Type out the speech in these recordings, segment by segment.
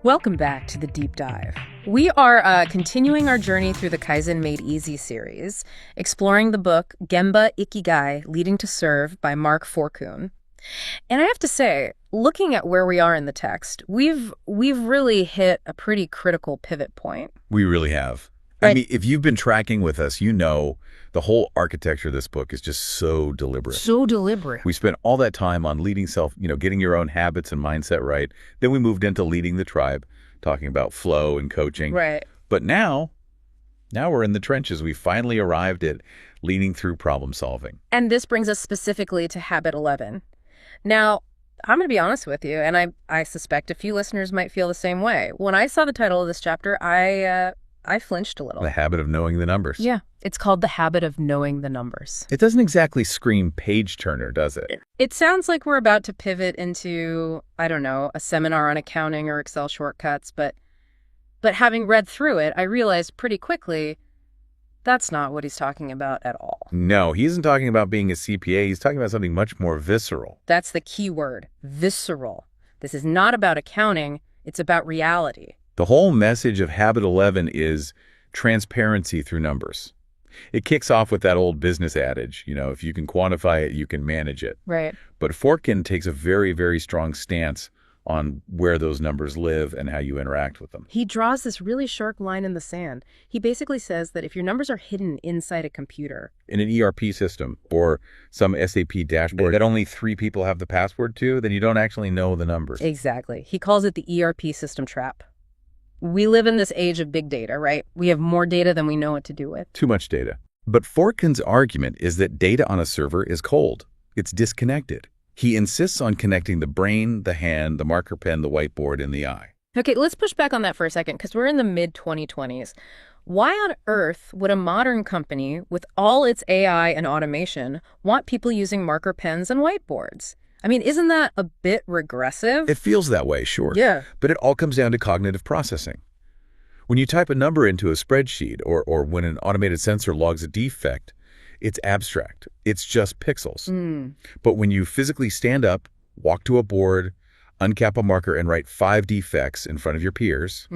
Welcome back to the Deep Dive. We are continuing our journey through the Kaizen Made Easy series, exploring the book Gemba Ikigai, Leading to Serve by Mark Forkun. And I have to say, looking at where we are in the text, we've really hit a pretty critical pivot point. We really have. Right. I mean, if you've been tracking with us, you know the whole architecture of this book is just so deliberate. So deliberate. We spent all that time on leading self, getting your own habits and mindset right. Then we moved into leading the tribe, talking about flow and coaching. Right. But now we're in the trenches. We finally arrived at leading through problem solving. And this brings us specifically to Habit 11. Now, I'm going to be honest with you, and I suspect a few listeners might feel the same way. When I saw the title of this chapter, I flinched a little. The habit of knowing the numbers. Yeah. It's called The Habit of Knowing the Numbers. It doesn't exactly scream page turner, does it? It sounds like we're about to pivot into, I don't know, a seminar on accounting or Excel shortcuts, but having read through it, I realized pretty quickly that's not what he's talking about at all. No, he isn't talking about being a CPA. He's talking about something much more visceral. That's the key word, visceral. This is not about accounting. It's about reality. The whole message of Habit 11 is transparency through numbers. It kicks off with that old business adage, if you can quantify it, you can manage it. Right. But Forkun takes a very, very strong stance on where those numbers live and how you interact with them. He draws this really sharp line in the sand. He basically says that if your numbers are hidden inside a computer, in an ERP system or some SAP dashboard that only 3 people have the password to, then you don't actually know the numbers. Exactly. He calls it the ERP system trap. We live in this age of big data, right? We have more data than we know what to do with. Too much data. But Forkun's argument is that data on a server is cold. It's disconnected. He insists on connecting the brain, the hand, the marker pen, the whiteboard, and the eye. Okay, let's push back on that for a second, because we're in the mid-2020s. Why on earth would a modern company with all its AI and automation want people using marker pens and whiteboards? I mean, isn't that a bit regressive? It feels that way, sure. Yeah. But it all comes down to cognitive processing. When you type a number into a spreadsheet or when an automated sensor logs a defect, it's abstract. It's just pixels. But when you physically stand up, walk to a board, uncap a marker, and write 5 defects in front of your peers,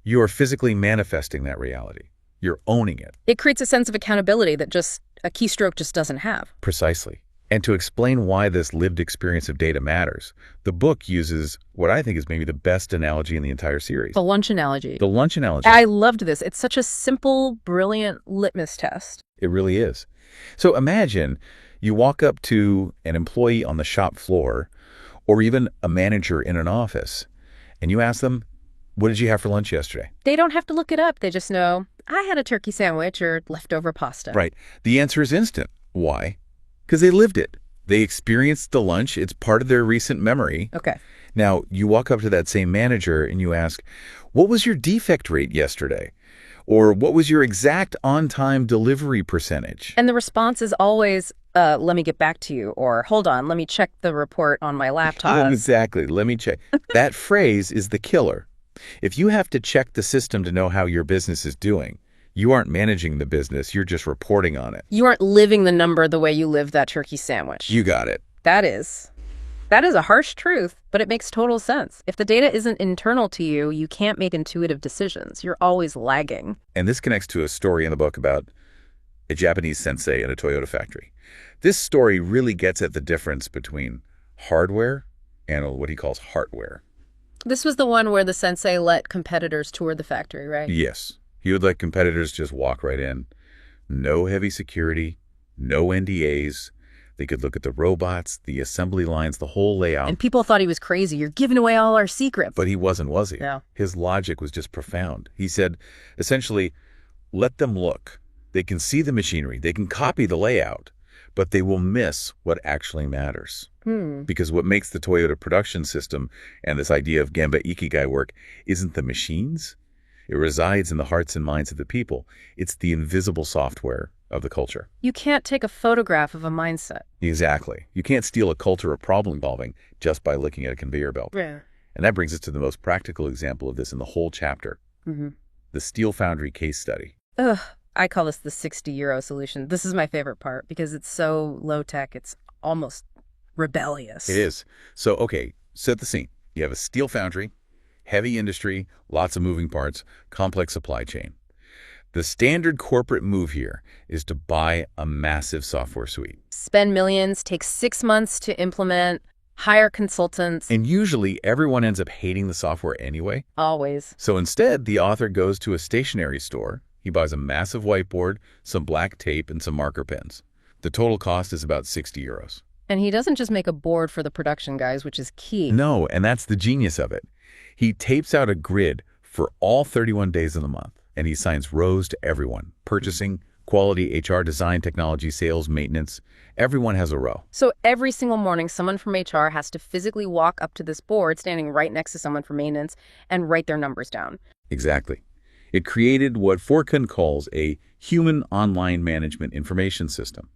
you are physically manifesting that reality. You're owning it. It creates a sense of accountability that just a keystroke just doesn't have. Precisely. And to explain why this lived experience of data matters, the book uses what I think is maybe the best analogy in the entire series. The lunch analogy. The lunch analogy. I loved this. It's such a simple, brilliant litmus test. It really is. So imagine you walk up to an employee on the shop floor or even a manager in an office, and you ask them, what did you have for lunch yesterday? They don't have to look it up. They just know, I had a turkey sandwich or leftover pasta. Right. The answer is instant. Why? Because they lived it. They experienced the lunch. It's part of their recent memory. Okay. Now, you walk up to that same manager and you ask, what was your defect rate yesterday? Or what was your exact on-time delivery percentage? And the response is always, let me get back to you, or hold on, let me check the report on my laptop. Exactly. Let me check. That phrase is the killer. If you have to check the system to know how your business is doing, you aren't managing the business, you're just reporting on it. You aren't living the number the way you live that turkey sandwich. You got it. That is a harsh truth, but it makes total sense. If the data isn't internal to you, you can't make intuitive decisions. You're always lagging. And this connects to a story in the book about a Japanese sensei in a Toyota factory. This story really gets at the difference between hardware and what he calls heartware. This was the one where the sensei let competitors tour the factory, right? Yes. He would let competitors just walk right in. No heavy security, no NDAs. They could look at the robots, the assembly lines, the whole layout. And people thought he was crazy. You're giving away all our secrets. But he wasn't, was he? No. His logic was just profound. He said, essentially, let them look. They can see the machinery. They can copy the layout, but they will miss what actually matters. Because what makes the Toyota production system and this idea of Gemba Ikigai work isn't the machines. It resides in the hearts and minds of the people. It's the invisible software of the culture. You can't take a photograph of a mindset. Exactly. You can't steal a culture of problem solving just by looking at a conveyor belt. Yeah. And that brings us to the most practical example of this in the whole chapter, the Steel Foundry case study. Ugh, I call this the 60-euro solution. This is my favorite part because it's so low-tech, it's almost rebellious. It is. So, okay, set the scene. You have a steel foundry. Heavy industry, lots of moving parts, complex supply chain. The standard corporate move here is to buy a massive software suite. Spend millions, take 6 months to implement, hire consultants. And usually everyone ends up hating the software anyway. Always. So instead, the author goes to a stationery store. He buys a massive whiteboard, some black tape, and some marker pens. The total cost is about 60 euros. And he doesn't just make a board for the production guys, which is key. No, and that's the genius of it. He tapes out a grid for all 31 days of the month, and he assigns rows to everyone: purchasing, quality, HR, design, technology, sales, maintenance. Everyone has a row. So every single morning, someone from HR has to physically walk up to this board, standing right next to someone from maintenance, and write their numbers down. Exactly. It created what Forkun calls a human online management information system.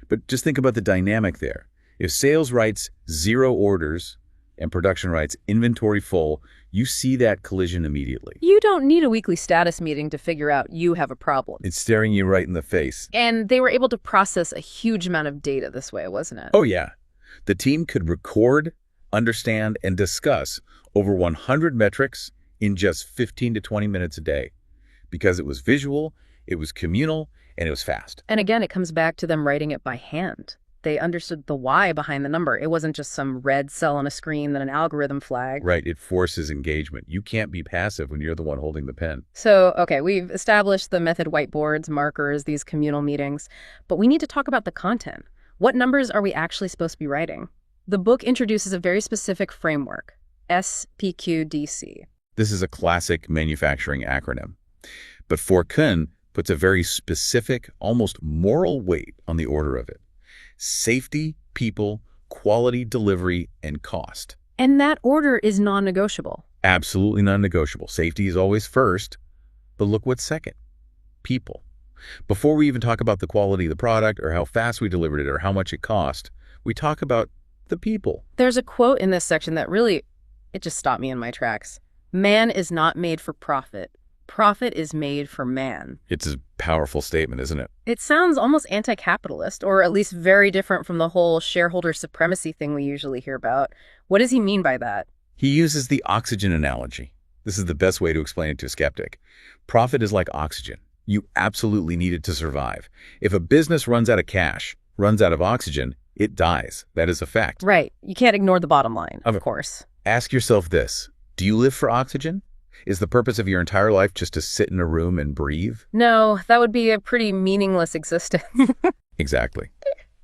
But just think about the dynamic there. If sales writes 0 orders and production writes inventory full, you see that collision immediately. You don't need a weekly status meeting to figure out you have a problem. It's staring you right in the face. And they were able to process a huge amount of data this way, wasn't it? Oh, yeah. The team could record, understand, and discuss over 100 metrics in just 15 to 20 minutes a day. Because it was visual, it was communal, and it was fast. And again, it comes back to them writing it by hand. They understood the why behind the number. It wasn't just some red cell on a screen that an algorithm flagged. Right, it forces engagement. You can't be passive when you're the one holding the pen. So, okay, we've established the method: whiteboards, markers, these communal meetings. But we need to talk about the content. What numbers are we actually supposed to be writing? The book introduces a very specific framework: SPQDC. This is a classic manufacturing acronym. But Forkun puts a very specific, almost moral weight on the order of it: safety, people, quality, delivery, and cost. And that order is non-negotiable. Absolutely non-negotiable. Safety is always first, but look what's second: people. Before we even talk about the quality of the product or how fast we delivered it or how much it cost, we talk about the people. There's a quote in this section that really, it just stopped me in my tracks. Man is not made for profit. Profit is made for man. It's a powerful statement, isn't it? It sounds almost anti-capitalist, or at least very different from the whole shareholder supremacy thing we usually hear about. What does he mean by that? He uses the oxygen analogy. This is the best way to explain it to a skeptic. Profit is like oxygen. You absolutely need it to survive. If a business runs out of cash, runs out of oxygen, it dies. That is a fact. Right. You can't ignore the bottom line, of course. Ask yourself this: do you live for oxygen? Is the purpose of your entire life just to sit in a room and breathe? No, that would be a pretty meaningless existence. Exactly.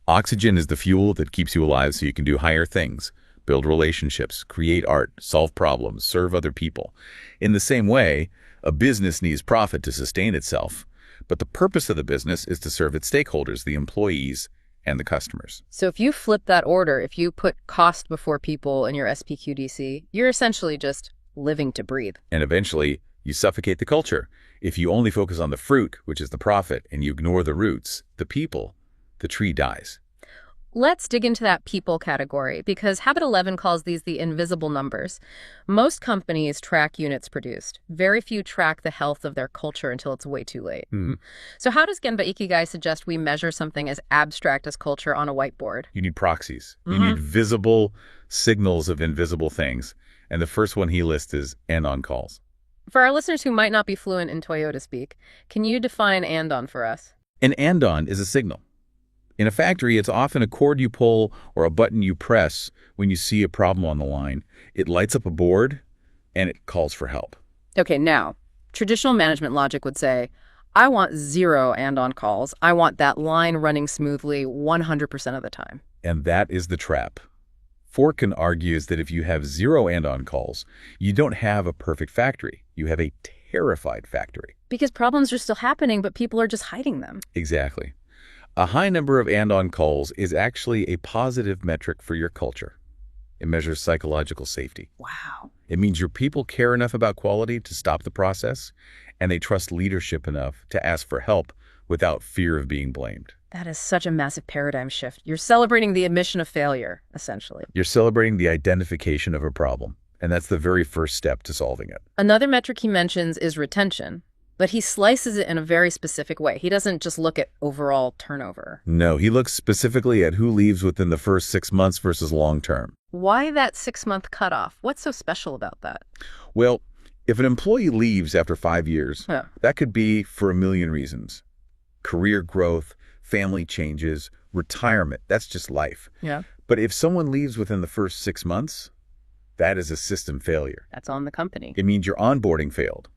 Oxygen is the fuel that keeps you alive so you can do higher things, build relationships, create art, solve problems, serve other people. In the same way, a business needs profit to sustain itself, but the purpose of the business is to serve its stakeholders, the employees and the customers. So if you flip that order, if you put cost before people in your SPQDC, you're essentially just living to breathe. And eventually, you suffocate the culture. If you only focus on the fruit, which is the profit, and you ignore the roots, the people, the tree dies. Let's dig into that people category, because Habit 11 calls these the invisible numbers. Most companies track units produced. Very few track the health of their culture until it's way too late. So how does Genba Ikigai suggest we measure something as abstract as culture on a whiteboard? You need proxies. You need visible signals of invisible things. And the first one he lists is and-on calls. For our listeners who might not be fluent in Toyota speak, can you define and-on for us? An and-on is a signal. In a factory, it's often a cord you pull or a button you press when you see a problem on the line. It lights up a board, and it calls for help. Okay, now, traditional management logic would say, I want 0 and-on calls. I want that line running smoothly 100% of the time. And that is the trap. Forkun argues that if you have 0 and-on calls, you don't have a perfect factory. You have a terrified factory. Because problems are still happening, but people are just hiding them. Exactly. A high number of and-on calls is actually a positive metric for your culture. It measures psychological safety. Wow. It means your people care enough about quality to stop the process, and they trust leadership enough to ask for help without fear of being blamed. That is such a massive paradigm shift. You're celebrating the admission of failure, essentially. You're celebrating the identification of a problem, and that's the very first step to solving it. Another metric he mentions is retention. But he slices it in a very specific way. He doesn't just look at overall turnover. No, he looks specifically at who leaves within the first 6 months versus long term. Why that 6-month cutoff? What's so special about that? Well, if an employee leaves after 5 years, Yeah. that could be for a million reasons. Career growth, family changes, retirement, that's just life. Yeah. But if someone leaves within the first 6 months, that is a system failure. That's on the company. It means your onboarding failed.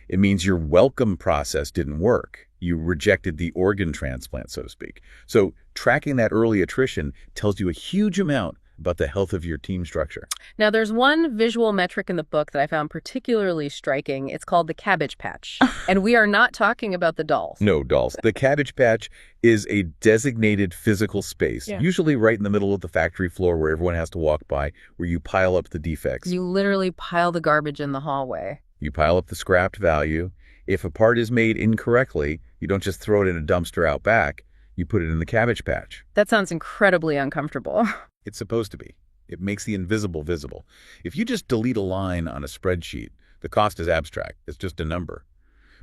It means your welcome process didn't work. You rejected the organ transplant, so to speak. So tracking that early attrition tells you a huge amount about the health of your team structure. Now, there's one visual metric in the book that I found particularly striking. It's called the cabbage patch. And we are not talking about the dolls. No, dolls. The cabbage patch is a designated physical space, usually right in the middle of the factory floor where everyone has to walk by, where you pile up the defects. You literally pile the garbage in the hallway. You pile up the scrapped value. If a part is made incorrectly, you don't just throw it in a dumpster out back. You put it in the cabbage patch. That sounds incredibly uncomfortable. It's supposed to be. It makes the invisible visible. If you just delete a line on a spreadsheet, the cost is abstract. It's just a number.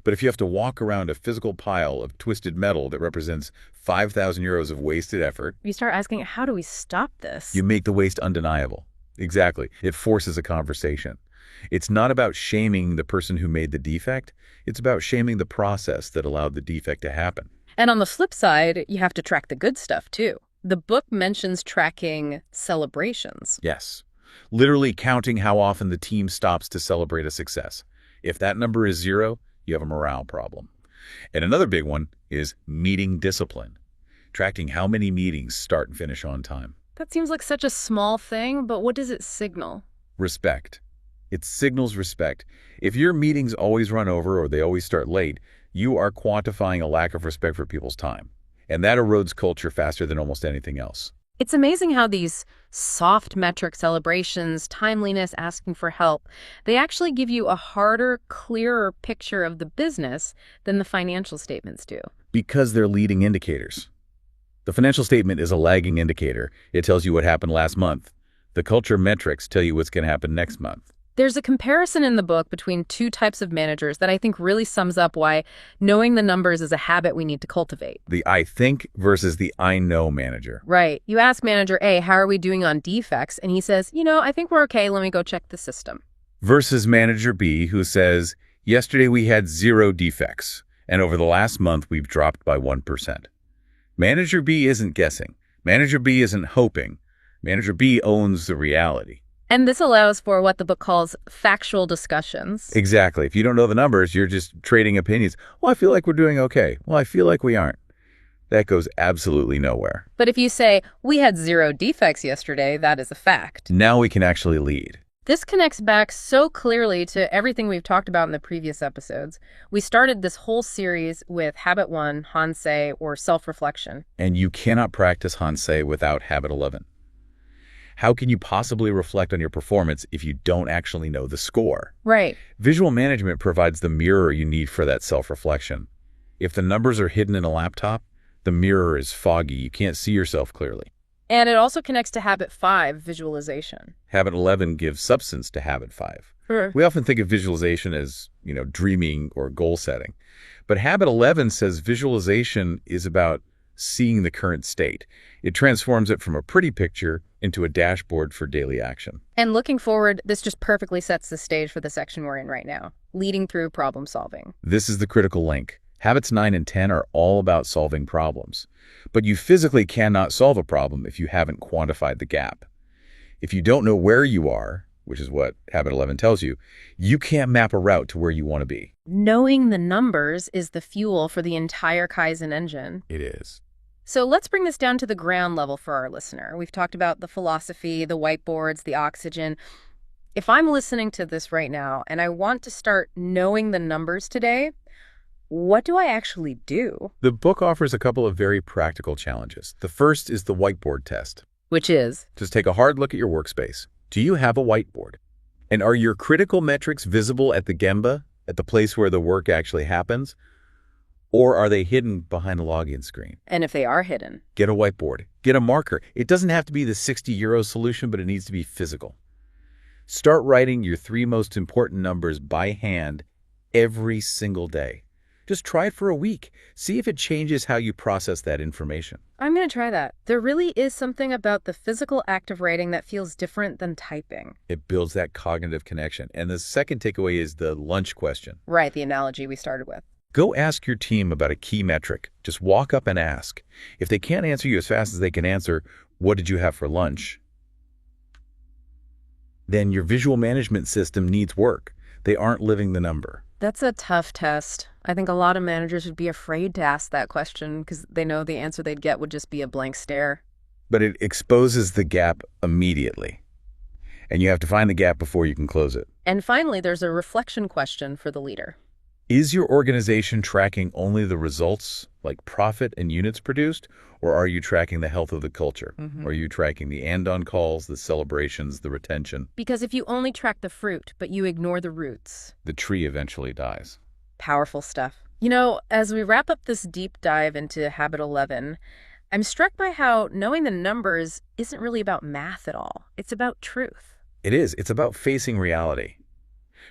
But if you have to walk around a physical pile of twisted metal that represents 5,000 euros of wasted effort, You start asking, how do we stop this? you make the waste undeniable. Exactly. It forces a conversation. It's not about shaming the person who made the defect. It's about shaming the process that allowed the defect to happen. And on the flip side, you have to track the good stuff, too. The book mentions tracking celebrations. Yes. Literally counting how often the team stops to celebrate a success. If that number is 0, you have a morale problem. And another big one is meeting discipline. Tracking how many meetings start and finish on time. That seems like such a small thing, but what does it signal? Respect. It signals respect. If your meetings always run over or they always start late, you are quantifying a lack of respect for people's time. And that erodes culture faster than almost anything else. It's amazing how these soft metric celebrations, timeliness, asking for help, they actually give you a harder, clearer picture of the business than the financial statements do. Because they're leading indicators. The financial statement is a lagging indicator. It tells you what happened last month. The culture metrics tell you what's going to happen next month. There's a comparison in the book between two types of managers that I think really sums up why knowing the numbers is a habit we need to cultivate. The I think versus the I know manager. Right. You ask manager A, how are we doing on defects? And he says, I think we're okay. Let me go check the system. Versus manager B, who says, yesterday we had 0 defects, and over the last month we've dropped by 1%. Manager B isn't guessing. Manager B isn't hoping. Manager B owns the reality. And this allows for what the book calls factual discussions. Exactly. If you don't know the numbers, you're just trading opinions. Well, I feel like we're doing okay. Well, I feel like we aren't. That goes absolutely nowhere. But if you say, we had 0 defects yesterday, that is a fact. Now we can actually lead. This connects back so clearly to everything we've talked about in the previous episodes. We started this whole series with Habit 1, Hansei, or self-reflection. And you cannot practice Hansei without Habit 11. How can you possibly reflect on your performance if you don't actually know the score? Right. Visual management provides the mirror you need for that self-reflection. If the numbers are hidden in a laptop, the mirror is foggy. You can't see yourself clearly. And it also connects to Habit 5, visualization. Habit 11 gives substance to Habit 5. Sure. We often think of visualization as, dreaming or goal setting. But Habit 11 says visualization is about seeing the current state. It transforms it from a pretty picture into a dashboard for daily action. And looking forward, this just perfectly sets the stage for the section we're in right now, leading through problem solving. This is the critical link. Habits 9 and 10 are all about solving problems. But you physically cannot solve a problem if you haven't quantified the gap. If you don't know where you are, which is what Habit 11 tells you, you can't map a route to where you want to be. Knowing the numbers is the fuel for the entire Kaizen engine. It is. So let's bring this down to the ground level for our listener. We've talked about the philosophy, the whiteboards, the oxygen. If I'm listening to this right now and I want to start knowing the numbers today, what do I actually do? The book offers a couple of very practical challenges. The first is the whiteboard test. Which is? Just take a hard look at your workspace. Do you have a whiteboard? And are your critical metrics visible at the Gemba, at the place where the work actually happens? Or are they hidden behind a login screen? And if they are hidden? Get a whiteboard. Get a marker. It doesn't have to be the 60 euro solution, but it needs to be physical. Start writing your 3 most important numbers by hand every single day. Just try it for a week. See if it changes how you process that information. I'm going to try that. There really is something about the physical act of writing that feels different than typing. It builds that cognitive connection. And the second takeaway is the lunch question. Right, the analogy we started with. Go ask your team about a key metric. Just walk up and ask. If they can't answer you as fast as they can answer, "What did you have for lunch?" then your visual management system needs work. They aren't living the number. That's a tough test. I think a lot of managers would be afraid to ask that question because they know the answer they'd get would just be a blank stare. But it exposes the gap immediately. And you have to find the gap before you can close it. And finally, there's a reflection question for the leader. Is your organization tracking only the results, like profit and units produced, or are you tracking the health of the culture? Are you tracking the and-on calls, the celebrations, the retention? Because if you only track the fruit, but you ignore the roots, The tree eventually dies. powerful stuff. You know, as we wrap up this deep dive into Habit 11, I'm struck by how knowing the numbers isn't really about math at all. It's about truth. It is. It's about facing reality.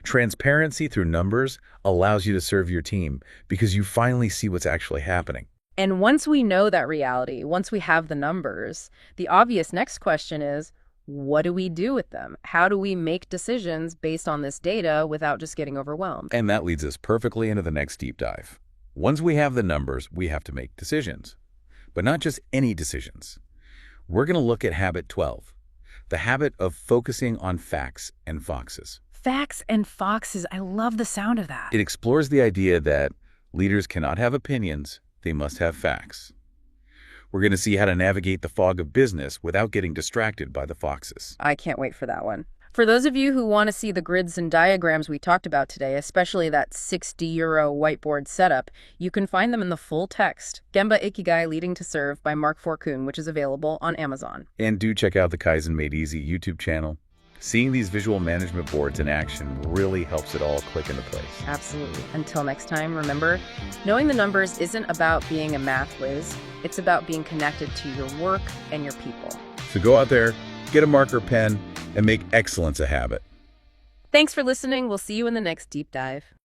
Transparency through numbers allows you to serve your team because you finally see what's actually happening. And once we know that reality, once we have the numbers, the obvious next question is, what do we do with them? How do we make decisions based on this data without just getting overwhelmed? And that leads us perfectly into the next deep dive. Once we have the numbers, we have to make decisions. But not just any decisions. We're going to look at habit 12, the habit of focusing on facts and foxes. Facts and foxes, I love the sound of that. It explores the idea that leaders cannot have opinions, they must have facts. We're going to see how to navigate the fog of business without getting distracted by the foxes. I can't wait for that one. For those of you who want to see the grids and diagrams we talked about today, especially that €60 whiteboard setup, you can find them in the full text, Gemba Ikigai Leading to Serve by Mark Forkun, which is available on Amazon. And do check out the Kaizen Made Easy YouTube channel. Seeing these visual management boards in action really helps it all click into place. Absolutely. Until next time, remember, knowing the numbers isn't about being a math whiz. It's about being connected to your work and your people. So go out there, get a marker pen, and make excellence a habit. Thanks for listening. We'll see you in the next deep dive.